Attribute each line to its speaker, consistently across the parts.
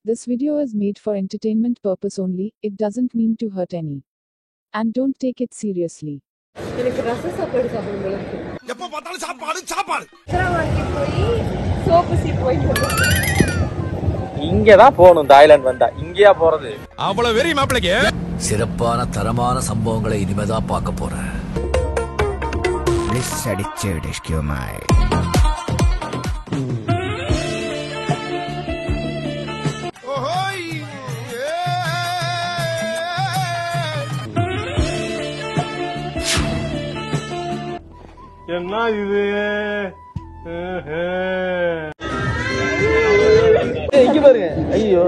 Speaker 1: This video is made for entertainment purpose only, it doesn't mean to hurt any. And don't take it seriously.
Speaker 2: எனக்கு ரச சாப்பாடு சாப்பிடணும் போல இருக்கு.
Speaker 3: எப்ப பார்த்தாலும் சாப்பாடு.
Speaker 2: மார்க்கெட் போய் சோப்பு சீப் வாங்கிட்டு
Speaker 4: இங்க தான் போணும். தாய்லாந்து வந்தா இங்கயா போறது?
Speaker 3: அவ்வளவு வெறி மாப்பிளைக்கு.
Speaker 5: சிறப்பான தரமான சம்பவங்களை இனிமேதான் பார்க்க போறேன்.
Speaker 6: Bliss அடிச்சு டிஸ்கியூமாய்.
Speaker 4: என்ன இது? இங்க பாருங்க. ஐயோ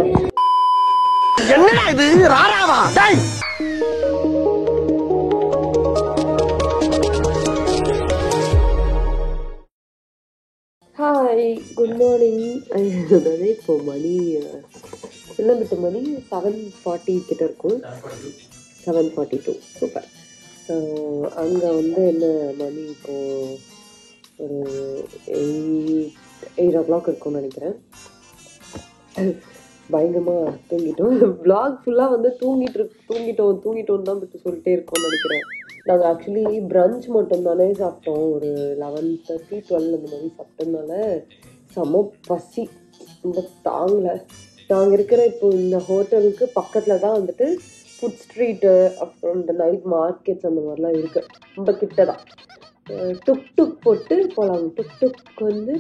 Speaker 6: என்னடா இது ராராவா? டேய்
Speaker 2: ஹாய் குட் மார்னிங். அதாவது இப்போ மணி என்ன பிட்டு மணி 7:40 கிட்ட இருக்கும். 7:42 சூப்பர். ஸோ அங்கே வந்து என்ன மணி இப்போது ஒரு 8 o'clock இருக்கும்னு நினைக்கிறேன். பயங்கரமாக தூங்கிட்டோம். vlog ஃபுல்லாக வந்து தூங்கிட்டோம் தான் பற்றி சொல்லிட்டே இருக்கோம்னு நினைக்கிறேன். நாங்கள் ஆக்சுவலி பிரஞ்ச் மட்டும் தானே சாப்பிட்டோம். ஒரு 11:30 12 அந்த மாதிரி சாப்பிட்டதுனால செம பசி ரொம்ப தாங்கலை. நாங்கள் இருக்கிற இப்போ இந்த ஹோட்டலுக்கு பக்கத்தில் தான் வந்துட்டு ஃபுட் ஸ்ட்ரீட்டு அப்புறம் இந்த நைட் மார்க்கெட்ஸ் அந்த மாதிரிலாம் இருக்குது. ரொம்ப கிட்ட தான். டுக் போட்டு போகலாம். டுக் வந்து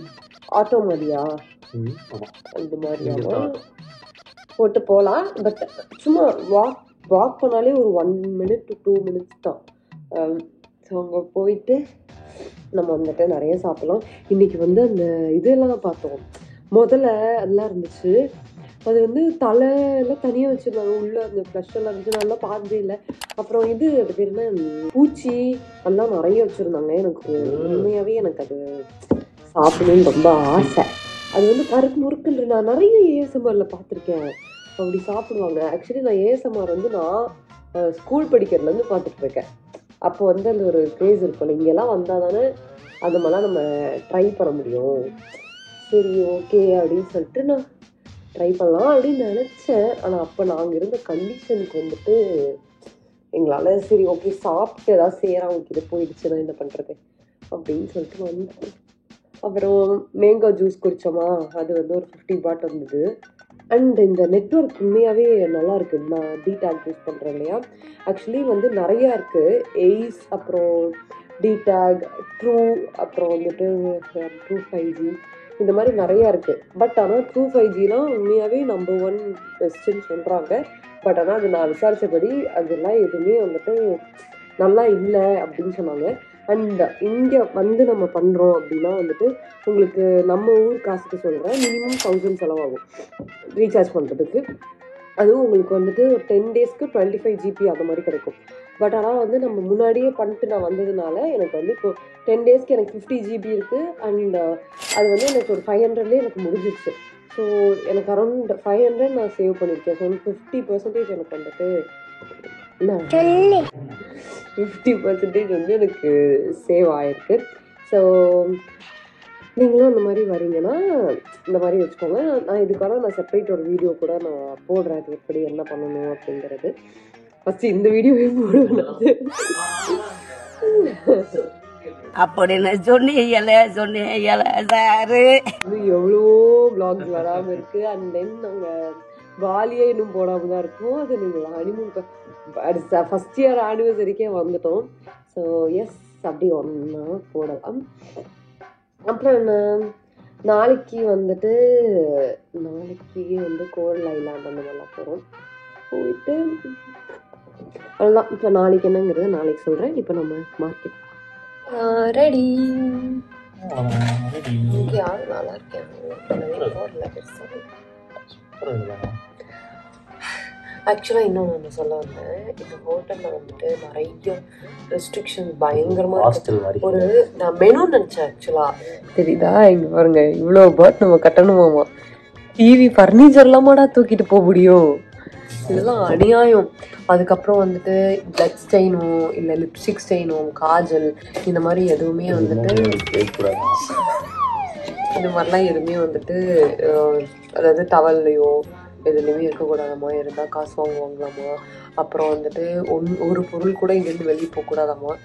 Speaker 2: ஆட்டோ மாதிரியா அந்த மாதிரியா போட்டு போகலாம். பட் சும்மா வாக் பண்ணாலே ஒரு 1 minute to 2 minutes தான். ஸோ அங்கே போயிட்டு நம்ம வந்துட்டு நிறைய சாப்பிட்லாம். இன்றைக்கி வந்து அந்த இதெல்லாம் பார்த்தோம். முதல்ல அதெல்லாம் இருந்துச்சு. அது வந்து தலையெல்லாம் தனியாக வச்சுருந்தாங்க. உள்ளே அந்த ஃப்ளஷ் எல்லாம் இருந்துச்சு. நல்லா பார்த்ததே இல்லை. அப்புறம் இது அது பேர் என்ன பூச்சி அதெல்லாம் நிறைய வச்சுருந்தாங்க. எனக்கு உண்மையாகவே எனக்கு அது சாப்பிடணும்னு ரொம்ப ஆசை. அது வந்து கருக்கு முறுக்குன்ற நான் நிறைய ஏஎஸ்எம்ஆரில் பார்த்துருக்கேன். அப்படி சாப்பிடுவாங்க. ஆக்சுவலி நான் ஏஎஸ்எம்ஆர் வந்து நான் ஸ்கூல் படிக்கிறதுலேருந்து பார்த்துட்டு இருக்கேன். அப்போ வந்து அந்த ஒரு க்ரேஸ் இருக்கும்ல, இங்கெல்லாம் வந்தால் தானே அந்த மாதிரிலாம் நம்ம ட்ரை பண்ண முடியும். சரி ஓகே அப்படின்னு சொல்லிட்டு நான் ட்ரை பண்ணலாம் அப்படின்னு நினச்சேன். ஆனால் அப்போ நாங்கள் இருந்த கண்டிஷனுக்கு வந்துட்டு எங்களால் சரி ஓகே சாப்பிட்டு ஏதாவது அவங்களுக்கு இது போயிடுச்சுன்னா என்ன பண்ணுறது அப்படின்னு சொல்லிட்டு வந்தேன். அப்புறம் மேங்கோ ஜூஸ் குடித்தோமா, அது வந்து ஒரு 50 baht வந்தது. அண்ட் இந்த நெட்வொர்க் உண்மையாகவே நல்லா இருக்குது. நான் டிடாக் யூஸ் பண்ணுறேன் இல்லையா. ஆக்சுவலி வந்து நிறையா இருக்குது. எய்ஸ் அப்புறம் டிடாக் ட்ரூ அப்புறம் வந்துட்டு ட்ரூ 5G இந்த மாதிரி நிறையா இருக்குது. பட் ஆனால் ட்ரூ 5Gலாம் உண்மையாகவே நம்பர் 1 பெஸ்ட்டுன்னு சொல்கிறாங்க. பட் ஆனால் அது நான் விசாரித்தபடி அதெல்லாம் எதுவுமே வந்துட்டு நல்லா இல்லை அப்படின்னு சொன்னாங்க. அண்ட் இங்கே வந்து நம்ம பண்ணுறோம் அப்படின்னா வந்துட்டு உங்களுக்கு நம்ம ஊர் காசுக்கு சொல்கிறேன் மினிமம் 1000 செலவாகும் ரீசார்ஜ் பண்ணுறதுக்கு. அதுவும் உங்களுக்கு வந்துட்டு 10 daysக்கு 25 GB அந்த மாதிரி கிடைக்கும். பட் ஆனால் வந்து நம்ம முன்னாடியே பண்ணிட்டு நான் வந்ததுனால எனக்கு வந்து இப்போ 10 daysக்கு எனக்கு 50 GB இருக்குது. அண்ட் அது வந்து எனக்கு ஒரு 500லேயே எனக்கு முடிஞ்சிடுச்சு. ஸோ எனக்கு அரௌண்ட் 500 நான் சேவ் பண்ணியிருக்கேன். ஸோ 50% எனக்கு வந்துட்டு 50% வந்து எனக்கு சேவ் ஆகிருக்கு. ஸோ நீங்களும் அந்த மாதிரி வரீங்கன்னா இந்த மாதிரி வச்சுக்கோங்க. நான் இதுக்காக நான் செப்பரேட் ஒரு வீடியோ கூட நான் போடுறேன். அது எப்படி என்ன பண்ணணும் அப்படிங்கிறது. ஃபஸ்ட்டு இந்த வீடியோவே போடுவேன்.
Speaker 7: அப்படின்னு சொன்னீங்க சாரு.
Speaker 2: எவ்வளோ vlogs வராமல் இருக்குது. அண்ட் தென் நாங்கள் பாலியே இன்னும் போடாமல் தான் இருக்கும். அது நீங்கள் ஹனிமூன் ஃபஸ்ட் இயர் ஆனிவர்சரிக்கே வந்துட்டோம். ஸோ எஸ் அப்படி ஒன்றா போடலாம். அப்புறம் என்ன நாளைக்கு வந்து கோரல் ஐலாண்ட் அந்த மாதிரிலாம் போகிறோம். போயிட்டு அதுதான். இப்போ நாளைக்கு என்னங்கிறது நாளைக்கு சொல்கிறேன். இப்போ நம்ம மார்க்கெட் ரெடி. இங்கே யாரும் நல்லா இருக்கேன். ஆக்சுவலாக இன்னொன்று ஒன்று சொல்ல வந்தேன். இந்த ஹோட்டலில் வந்துட்டு நிறைய ரெஸ்ட்ரிக்ஷன் பயங்கரமாக இருக்குது. ஒரு நான் மெனு நினச்சேன் ஆக்சுவலாக. தெரியுதா இங்கே பாருங்க இவ்வளோ பாட் நம்ம கட்டணுமாமா. டிவி ஃபர்னிச்சர்லாமாடா தூக்கிட்டு போக முடியும். இதெல்லாம் அநியாயம். அதுக்கப்புறம் வந்துட்டு பிளட் ஸ்டெயினோ இல்லை லிப்ஸ்டிக் ஸ்டெயினோ காஜல் இந்த மாதிரி எதுவுமே வந்துட்டு இந்த மாதிரிலாம் எதுவுமே வந்துட்டு அதாவது டவல்லையோ எதுலேயுமே இருக்கக்கூடாதாம்மா, இருந்தால் காசு வாங்குவாங்களாம்மா. அப்புறம் வந்துட்டு ஒரு பொருள் கூட இங்கேருந்து வெளியே போகக்கூடாதாம்மா.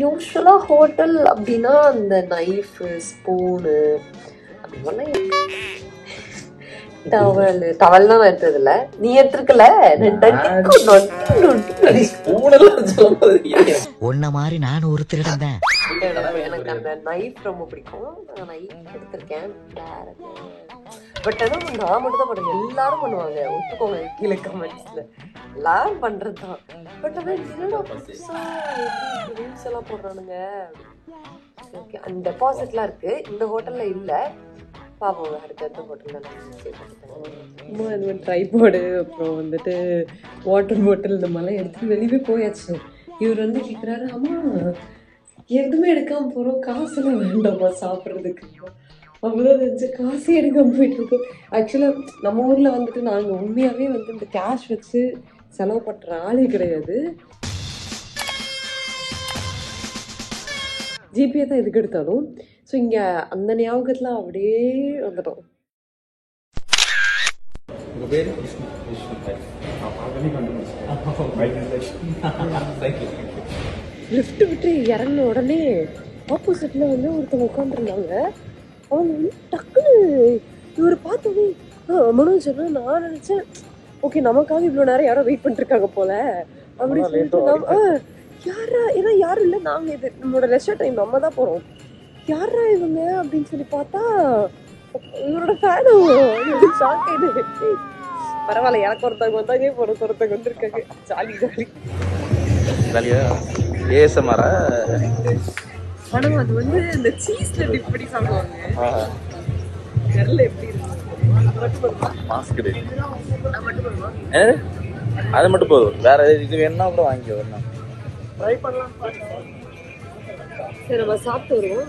Speaker 2: யூஸ்வலாக ஹோட்டல் அப்படின்னா அந்த நைஃபு, ஸ்பூனு அந்த மாதிரிலாம். டவல்லாம் நான் எடுத்ததில்ல. நீ எடுத்துருக்கல?
Speaker 6: உன்ன மாதிரி நான் ஒரு திருடன் தான்.
Speaker 2: எனக்கு அந்த நைஃப் ரொம்ப பிடிக்கும். நான் நைஃப் எடுத்திருக்கேன். பட் ஆனால் நான் மட்டும் தான் பண்ணுவேன், எல்லாரும் பண்ணுவாங்க. ஒத்துக்கோங்க கீழே கமெண்ட்ஸ்ல. எல்லாரும் பண்றதுதான். பட் ஆனால் ரூல்ஸ் எல்லாம் போடுறானுங்க. ஓகே, அந்த டெபாசிட்லாம் இருக்கு. இந்த ஹோட்டல்ல இல்லை. பாப்போம் அடுத்த ஹோட்டலில் இது ட்ரைபாடு, அப்புறம் வந்துட்டு வாட்டர் பாட்டில் இந்த மாதிரிலாம் எடுத்துட்டு வெளியே போயாச்சு. இவர் வந்து கேட்குறாரு, அம்மா எதுவுமே எடுக்காமல் போகிறோம், காசுலாம் வேண்டாமா சாப்பிட்றதுக்கு? அப்போதான் நினச்சி காசே எடுக்காமல் போயிட்டுருக்கோம். ஆக்சுவலாக நம்ம ஊரில் வந்துட்டு நாங்கள் உண்மையாகவே வந்து இந்த கேஷ் வச்சு செலவு பண்ணுற ஆளே கிடையாது. ஜிபே தான் எதுக்கு எடுத்தாலும். ஸோ இங்கே அந்த ஞாபகத்தில் அப்படியே வந்துட்டோம். லிஃப்ட் விட்டு இறங்கின உடனே ஆப்போசிட்டில் வந்து ஒருத்தவங்க உட்காந்துருந்தாங்க. அவங்க வந்து டக்குன்னு இவர் பார்த்தோன்னே மனோஜ் சொன்னா, நான் நினச்சேன் ஓகே நமக்காக இவ்வளோ நேரம் யாரோ வெயிட் பண்ணிருக்காங்க போல அப்படின்னு சொல்லிட்டு யாரா, ஏன்னா யாரும் இல்லை, நாங்கள் இது நம்மளோட ரெஸ்ட் டைம் நம்ம தான் போகிறோம், யாரா இவங்க அப்படின்னு சொல்லி பார்த்தா இவரோட ஃபேனும் ஷாக் ஆயிடுச்சு. பரவாயில்ல, எனக்கு ஒருத்தவங்க வந்தாங்க, ஒருத்தவங்க வந்துருக்காங்க. ஜாலி ஜாலி
Speaker 4: ஜாலியா ஏசமர.
Speaker 2: ஆனால் அது வந்து இந்த சீஸ்ல டிப் பண்ணி சாப்பிடுவாங்க. தெரியல எப்படி இருக்கு.
Speaker 4: மாஸ்க் அது மட்டும் போதும், வேற இது வேணும்னா கூட வாங்கி வரணும். ட்ரை பண்ணலாம்.
Speaker 2: சரி, நம்ம சாப்பிட்டு வருவோம்.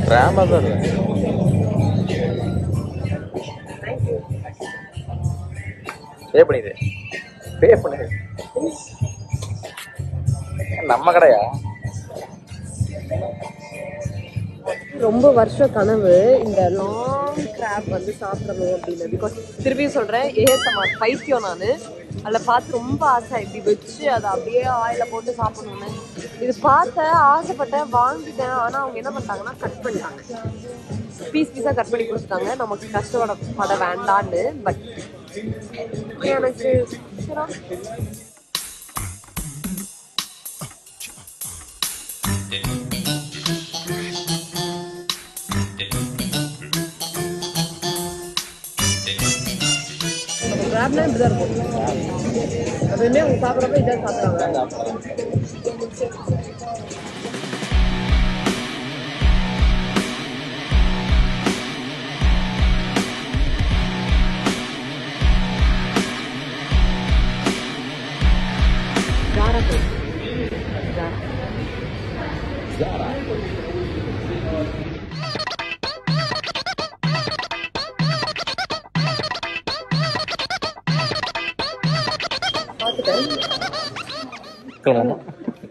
Speaker 4: கிராம தான் பே பண்ணிடு, பே பண்ணிடு. நம்ம கடையா?
Speaker 2: ரொம்ப வருஷ கனவு இந்த லாங் கிராப் வந்து சாப்பிடணும் அப்படின்னு. பிகாஸ் திரும்பியும் சொல்கிறேன், ஏஎஸ்எம்ஆர் பைத்தியம் நான். அதில் பார்த்து ரொம்ப ஆசை, இப்படி வச்சு அதை அப்படியே ஆயில போட்டு சாப்பிடணுன்னு. இது பார்த்தேன், ஆசைப்பட்டேன், வாங்கிட்டேன். ஆனால் அவங்க என்ன பண்ணிட்டாங்கன்னா கட் பண்ணிட்டாங்க, பீஸ் பீஸாக கட் பண்ணி கொடுத்துட்டாங்க. நமக்கு கஷ்டப்பட வேண்டான்னு. பட் எனக்கு கிராப்னா இப்படிதான் இருக்கும். அதுவுமே அவங்க சாப்பிட்றப்ப இதான் சாப்பிட்றாங்க.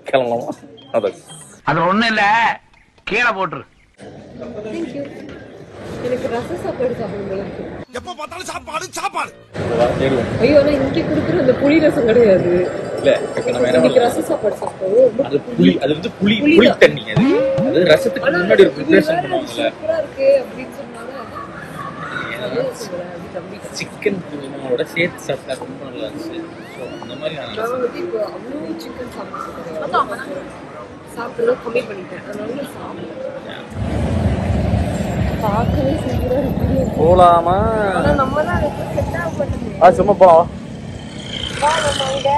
Speaker 4: கிளம்பலாமா?
Speaker 6: அது ஒண்ணும் இல்ல, கீழே போட்டுரு.
Speaker 2: எனக்கு ரச சாப்பாடு சாப்பிடணும்.
Speaker 3: எப்ப பார்த்தாலும் சாப்பாடு சாப்பாடு.
Speaker 2: ஐயோ, ஆனா இங்க குடுக்குற அந்த புளி ரசம் கிடையாது.
Speaker 4: இல்ல,
Speaker 2: இன்னைக்கு ரச சாப்பாடு சாப்பிடுவோம்.
Speaker 4: அது புளி, அது வந்து புளி தண்ணி. அது ரசத்துக்கு முன்னாடி ஒரு ப்ரிப்பரேஷன் பண்ணுவாங்கல்ல,
Speaker 2: சூப்பரா இருக்கு அப்படின்னு சொன்னாங்க.
Speaker 4: சிக்கன் குருமாவோட சேர்த்து சாப்பிட்டா ரொம்ப நல்லா இருந்துச்சு. அந்த மாதிரி
Speaker 2: நான் வந்து இப்போ அவ்வளோ சிக்கன் சாப்பிட்றத கம்மி பண்ணிட்டேன். அதனால சாப்பிடுவேன். பார்க்கவே சூப்பரா இருக்கு.
Speaker 4: போலாமா?
Speaker 2: ஆனா நம்ம தான் செட் ஆக மாட்டேங்குது.
Speaker 4: சும்மா போலாம்.
Speaker 2: வா, நம்ம இங்க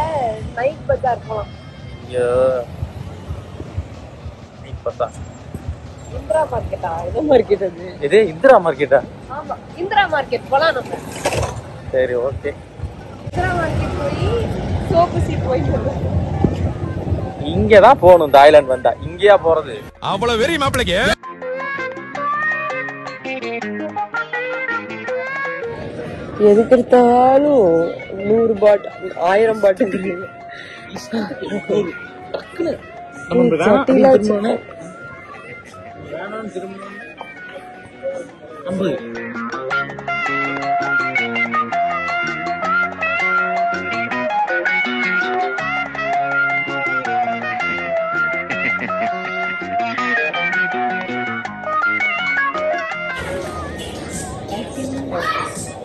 Speaker 2: நைட் பஜார் போலாம்.
Speaker 4: ஐயோ, நைட் பஜார்.
Speaker 2: இந்திரா மார்க்கெட்டா? எந்த மார்க்கெட் அது?
Speaker 4: இது இந்திரா மார்க்கெட்டா?
Speaker 2: ஆமா, இந்திரா மார்க்கெட் போலாம் நம்ம.
Speaker 4: சரி, ஓகே.
Speaker 2: இந்திரா மார்க்கெட் போய் சோப்பு சீப் போயிட்டு
Speaker 4: இங்கதான் போகணும். தாய்லாந்து வந்தா இங்கேயா போறது?
Speaker 3: அவ்வளவு வெறி மாப்பிளைக்கு.
Speaker 2: எதுக்கு எடுத்தாலும் 100 பாட் 1000 பாட்டுக்கு
Speaker 4: திரும்ப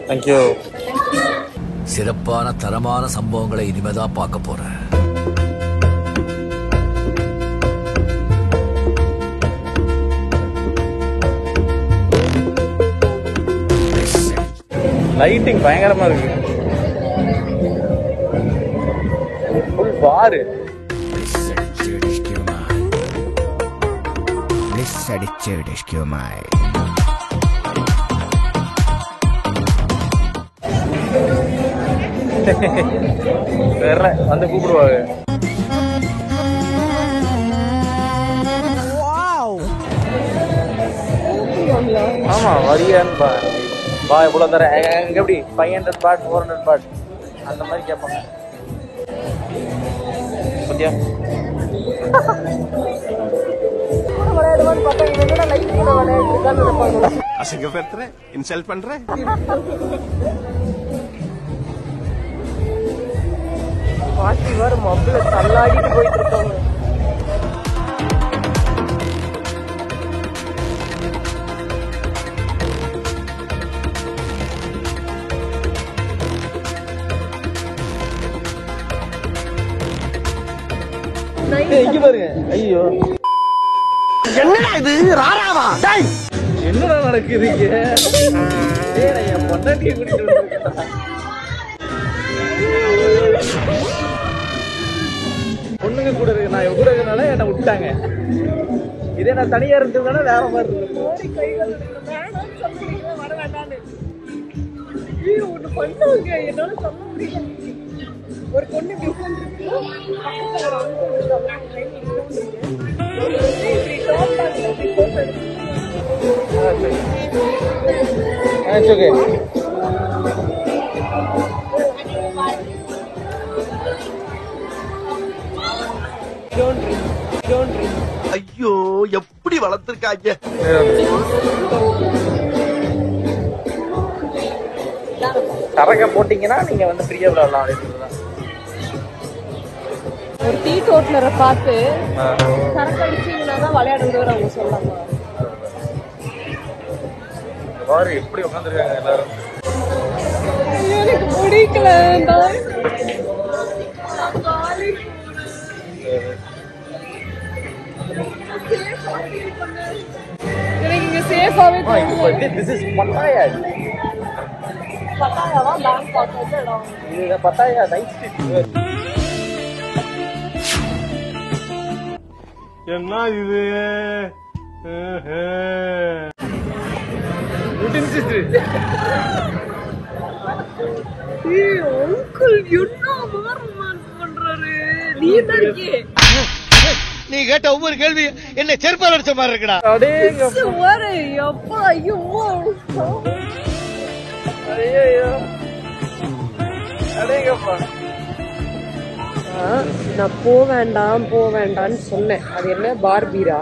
Speaker 4: தேங்க்யூ.
Speaker 5: சிறப்பான தரமான சம்பவங்களை இனிமேதான் பார்க்க போறேன்.
Speaker 4: லைட்டிங் பயங்கரமா இருக்கு. ஃபுல் பாரு. வேற வந்து கூப்பிடுவாங்க. ஆமா வரியான்னு பா இவ்வளவு தர எங்க எப்படி 500 பாட் 400 பாட் அந்த மாதிரி கேட்பாங்க. பத்தியா
Speaker 3: அசிங்கப்படுத்துறேன், இன்சல்ட் பண்றேன்.
Speaker 2: பாட்டி வர மொபைல தள்ளாடிட்டு போயிட்டு இருக்காங்க.
Speaker 4: இங்க பாருங்க. ஐயோ
Speaker 6: என்னடா இது ராராவா? டேய்
Speaker 4: என்னடா நடக்குது இங்க? ஏய் நான் என் பொண்டாட்டியை கூட்டிட்டு வந்திருக்கேன். பொண்ணுங்க கூட இருக்கு. நான் கூட இருக்கனால என்ன விட்டாங்க. இதே நான் தனியா இருந்ததுனால வேற மாதிரி இருக்கு.
Speaker 2: ஒரு பொண்ணு
Speaker 6: ஐயோ எப்படி வளர்த்திருக்காங்க.
Speaker 4: சரக்க போட்டீங்கன்னா நீங்க வந்து ஃப்ரீயா விளையாடலாம்.
Speaker 2: ஒரு டீ டோட்டலரை பார்த்து சரக்கு அடிச்சீங்கன்னா தான் விளையாடுறவர் அவங்க சொல்லாங்க.
Speaker 4: பாரு எப்படி உட்காந்துருக்காங்க எல்லாரும்.
Speaker 2: எனக்கு பிடிக்கல. எனக்கு இங்க சேஃபாவே
Speaker 4: திஸ் இஸ் பட்டாயா.
Speaker 2: பட்டாயாவா பேங்க் பார்த்து இடம்
Speaker 4: இது பட்டாயா நைட் ஸ்ட்ரீட்.
Speaker 3: என்ன இது?
Speaker 2: அங்கிள் என்ன ரொமான்ஸ் பண்றாரு? நீ தான் இருக்கே.
Speaker 6: நீ கேட்ட ஒவ்வொரு கேள்வி என்ன செருப்பால் அடிச்ச மாதிரி இருக்குடா.
Speaker 2: நான் போவேண்டான்னு சொன்னேன். அது என்ன பார்பீரா?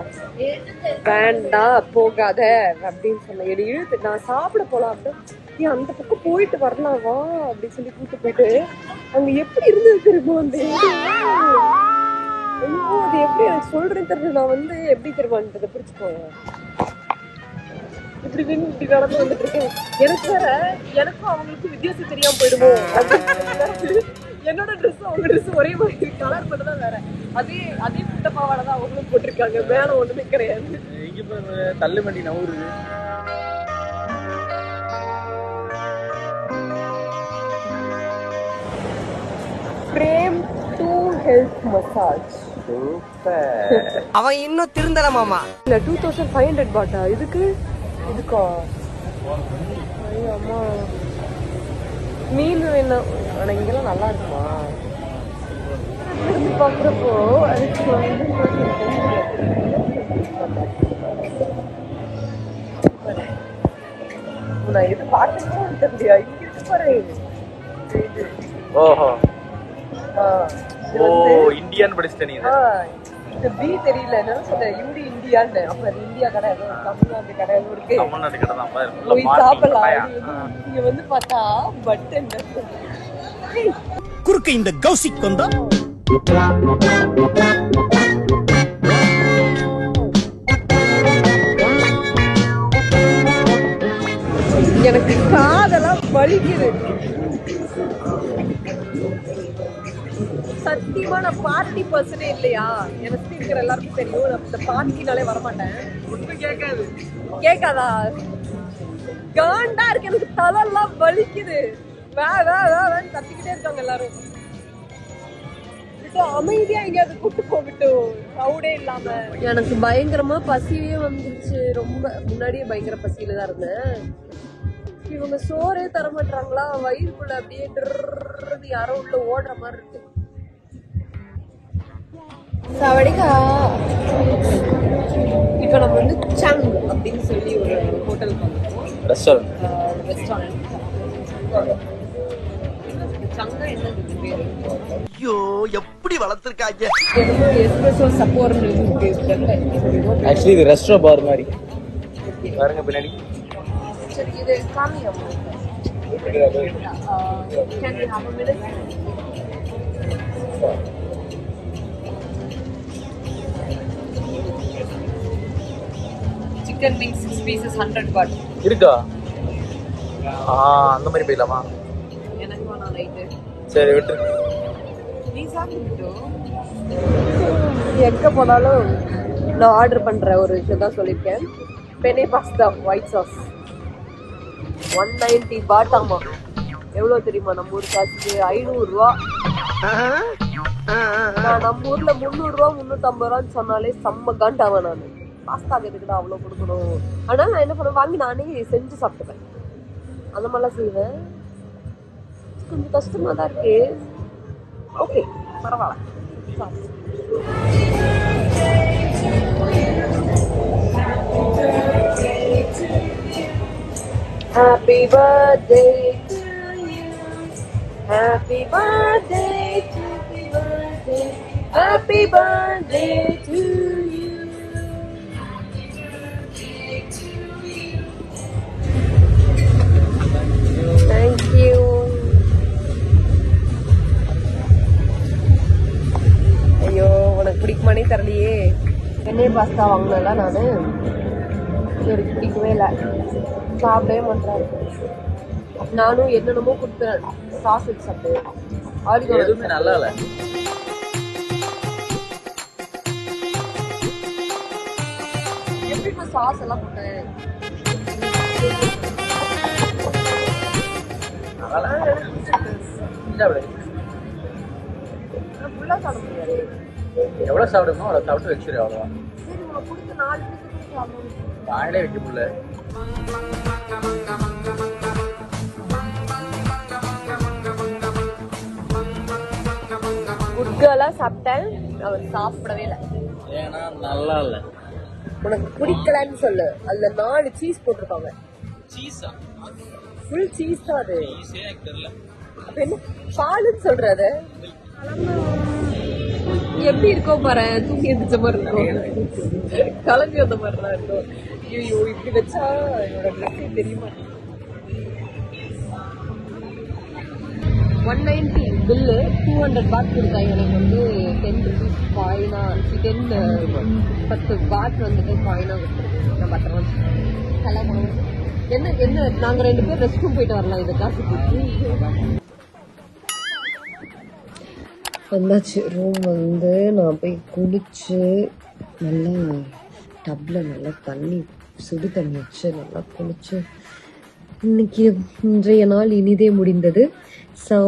Speaker 2: வேண்டாம் போகாத அப்படின்னு சொன்னேன். என்னை இழுத்து நான் சாப்பிட போலாம் அப்படின்னு அந்த பக்கம் போயிட்டு வரலாம் வா அப்படின்னு சொல்லி கூப்பிட்டு போயிட்டு அங்க எப்படி இருந்தது தெரியுமா? அந்த அது எப்படி எனக்கு சொல்றேன்னு தெரியல. நான் வந்து எப்படி தெரியுமான்றதை பிடிச்சு போவேன். இப்படி இப்படி நடந்து வந்துட்டு இருக்கேன். எனக்கு வேற எனக்கும் அவங்களுக்கும் வித்தியாசம் தெரியாம போயிடுமோ. என்னோட ட்ரெஸ் அவங்க ட்ரெஸ் ஒரே மாதிரி கலர் மட்டும் தான் வேற. அதே புட்ட பாவாடை தான் அவங்களும் போட்டிருக்காங்க. மேல ஒண்ணுமே கிடையாது.
Speaker 4: தள்ளு வண்டி நவுறு.
Speaker 2: பிரேம் டு ஹெல்த் மசாஜ்.
Speaker 7: அவன் இன்னும் திருந்தல மாமா.
Speaker 2: இல்ல 2500 பாட்டா இதுக்கா? ஐயோ அம்மா மீல் வேணும். ஆனா இங்கெல்லாம் நல்லா இருக்குமா இருந்து பாக்குறப்போ? நான் இது பாட்டுதான் தெரியலையா? இங்க இருக்கு பாரு.
Speaker 4: ஓஹோ ஓ இந்தியன் படிச்சிட்ட நீ.
Speaker 2: இந்த பி தெரியல. என்ன சொன்னேன்? யூடி இந்தியான்னு. அப்புறம் இந்தியா கடை தமிழ்நாட்டு கடை இருக்கு.
Speaker 4: தமிழ்நாட்டு கடை தான்
Speaker 2: போய் சாப்பிடலாம். இங்க வந்து பார்த்தா பட்டன்
Speaker 6: குறுக்க இந்த கௌசிக் வந்தா
Speaker 2: எனக்கு காதெல்லாம் வலிக்குது. சத்தியமா நான் பார்ட்டி பர்சனே இல்லையா, எனக்கு இருக்கிற எல்லாருக்கும் தெரியும். நான் இந்த பார்ட்டினாலே வரமாட்டேன். கேட்காதா? காண்டா இருக்கு, எனக்கு தலையெல்லாம் வலிக்குது. வேன்னு கத்திக்கிட்டே இருக்காங்க எல்லாரும். அமைதியா எங்கேயாவது கூட்டு போகட்டு, சவுடே இல்லாம. எனக்கு பயங்கரமா பசியே வந்துருச்சு. ரொம்ப முன்னாடியே பயங்கர பசியில தான் இருந்தேன். இவங்க சோறே தர மாட்டாங்களா, வயிறுக்குள்ள அப்படியே யாரோ உள்ள ஓடுற மாதிரி இருக்கு. இப்ப நம்ம வந்து சங் அப்படின்னு சொல்லி ஒரு ஹோட்டலுக்கு வந்திருக்கோம். ரெஸ்டாரண்ட். சங்கா என்னது பேரு?
Speaker 7: ஐயோ எப்படி வளர்த்திருக்காங்க.
Speaker 2: எஸ்பிரஸோ சப்போர்னு இருக்கு.
Speaker 4: ஆக்சுவலி இது ரெஸ்ட்ரோ பார் மாதிரி பாருங்க பின்னாடி.
Speaker 2: சரி இது காமியா? Can we have a minute? Chicken wings 6 pieces 100 baht.
Speaker 4: இருக்கா? அந்த மாதிரி போயிடலாமா?
Speaker 2: எனக்கு வேணாம் ரைட்டு.
Speaker 4: சரி விட்டு.
Speaker 2: நீ சாப்பிட்டு எங்க போனாலும் நான் ஆர்டர் பண்ற ஒரு விஷயம் தான் சொல்லியிருக்கேன். பெனே பாஸ்தா ஒயிட் சாஸ் 190 பாட். ஆமா, எவ்வளவு தெரியுமா? நம்ம ஊர் காசுக்கு 500 ரூபா. நான் நம்ம ஊர்ல 300 ரூபா 350 ரூபான்னு சொன்னாலே செம்ம காண்டாவேன் நான். பாஸ்தா எதுக்குடா அவ்வளவு கொடுக்கணும்? ஆனா நான் என்ன பண்ணுவேன், வாங்கி நானே செஞ்சு சாப்பிட்டுப்பேன். அந்த மாதிரிலாம் செய்வேன். கொஞ்சம் கஷ்டமா தான் இருக்கு. ஓகே பரவாயில்ல. Happy birthday to you. Happy birthday to birthday. Happy birthday to you. Thank you. ஐயோ உனக்கு பிடிக்குமானே தெரியலையே. பெனே பாஸ்தா வாங்கினல நானு, எனக்கு பிடிக்கவே இல்லை. சாப்பிடவே மாட்டேன். நானும் என்னென்னமோ கொடுத்தேன். சாஸ் வச்சு சாப்பிட்டேன்.
Speaker 4: எதுவுமே நல்லா இல்லை.
Speaker 2: எப்படி சாஸ் எல்லாம் போட்டேன். ஃபுல்லா சாப்பிட முடியாது.
Speaker 4: எவ்வளவு சாப்பிடுமோ அவ்வளவு சாப்பிட்டு வச்சிரு. அவ்வளவுதான்.
Speaker 2: சரி உனக்கு கொடுத்து 4 பீஸ் சாப்பிடணும்.
Speaker 4: வாயிலே வைக்க முடியல.
Speaker 2: குட்கெல்லாம் சாப்பிட்டேன். அவர் சாப்பிடவே இல்லை.
Speaker 4: ஏன்னா நல்லா இல்ல.
Speaker 2: உனக்கு பிடிக்கலன்னு சொல்லு. அதுல 4 சீஸ் போட்டிருப்பாங்க.
Speaker 4: சீஸா?
Speaker 2: ஃபுல் சீஸ் தான் அது.
Speaker 4: சீஸே எனக்கு தெரியல.
Speaker 2: அப்ப என்ன பாலுன்னு சொல்றது? எப்படி இருக்கோ பாரு, தூக்கி எந்திரிச்ச மாதிரி இருக்கும். கிளம்பி வந்த மாதிரிலாம் இருக்கும். ஐயோ இப்படி வச்சா என்னோட ட்ரெஸ்ஸே தெரியுமா? 190 பில்லு 200 பாட் கொடுத்தாங்க. எனக்கு வந்து 10 rupees காயினா, 10 பாட் வந்துட்டு காயினா கொடுத்துருக்கு. நான் பத்திரமா கிளம்பணும். என்ன நாங்க 2 பேர் ரெஸ்ட் ரூம் போயிட்டு வரலாம். இந்த காசு வந்தாச்சு. ரூம் வந்து நான் போய் குளிச்சு நல்லா டப்ல நல்லா சுடு தண்ணி வச்சு நல்லா குளிச்சு இன்றைய நாள் இனிதே முடிந்தது. ஸோ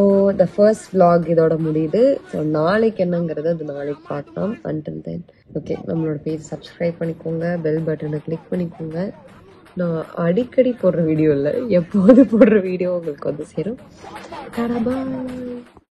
Speaker 2: த ஃபர்ஸ்ட் vlog இதோட முடியுது. ஸோ நாளைக்கு என்னங்கிறது அது நாளைக்கு பார்க்கலாம். அன்டில் தென் ஓகே, நம்மளோட பேஜ் சப்ஸ்கிரைப் பண்ணிக்கோங்க, பெல் பட்டனை கிளிக் பண்ணிக்கோங்க. நான் அடிக்கடி போடுற வீடியோ இல்லை, எப்போது போடுற வீடியோ உங்களுக்கு வந்து சேரும். பாய்.